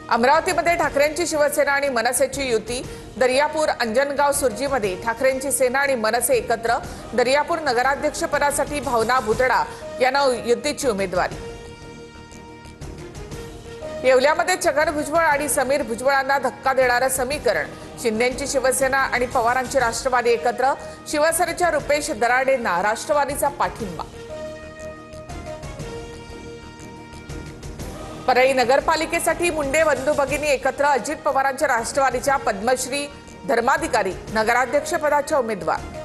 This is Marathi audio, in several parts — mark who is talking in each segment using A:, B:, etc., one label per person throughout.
A: अमरावतीमध्ये ठाकरेंची शिवसेना आणि मनसेची युती। दर्यापूर अंजनगाव सुर्जीमध्ये ठाकरेंची सेना आणि मनसे एकत्र। दर्यापूर नगराध्यक्षपदासाठी भावना भुतडा यांना युतीची उमेदवारी। येवल्यामध्ये छगन भुजबळ आणि समीर भुजबळांना धक्का देणारं समीकरण। शिंदेंची शिवसेना आणि पवारांची राष्ट्रवादी एकत्र। शिवसेनेच्या रुपेश दराडेंना राष्ट्रवादीचा पाठिंबा। परळी नगरपालिकेसाठी मुंडे बंधू भगिनी एकत्र। अजित पवारांच्या राष्ट्रवादीच्या पद्मश्री धर्माधिकारी नगराध्यक्षपदाच्या उमेदवार।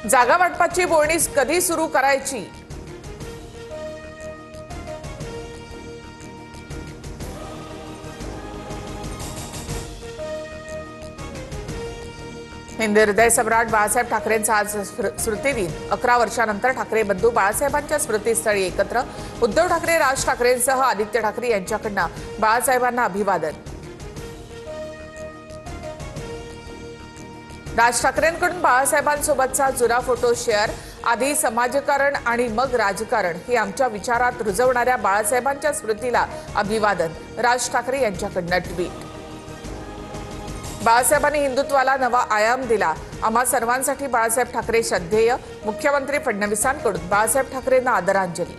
A: जागा वाटपाची बोलणी कधी सुरू करायची? हिंदी हृदय सम्राट बाळासाहेब ठाकरेंचा आज स्मृतिदिन। 11 वर्षांनंतर ठाकरे बंधू बाळासाहेबांच्या स्मृतीस्थळी एकत्र। उद्धव ठाकरे, राज ठाकरेंसह आदित्य ठाकरे यांच्याकडून बाळासाहेबांना अभिवादन। राज ठाकरेंकडून बाळासाहेबांसोबतचा जुना फोटो शेअर। आधी समाजकारण आणि मग राजकारण हे आमच्या विचारात रुजवणाऱ्या बाळासाहेबांच्या स्मृतीला अभिवादन। राज ठाकरे यांच्याकडून ट्विट। बाळासाहेबांनी हिंदुत्वाला नवा आयाम दिला। आम्हा सर्वांसाठी बाळासाहेब ठाकरे श्रद्धेय। मुख्यमंत्री फडणवीसांकडून बाळासाहेब ठाकरेंना आदरांजली।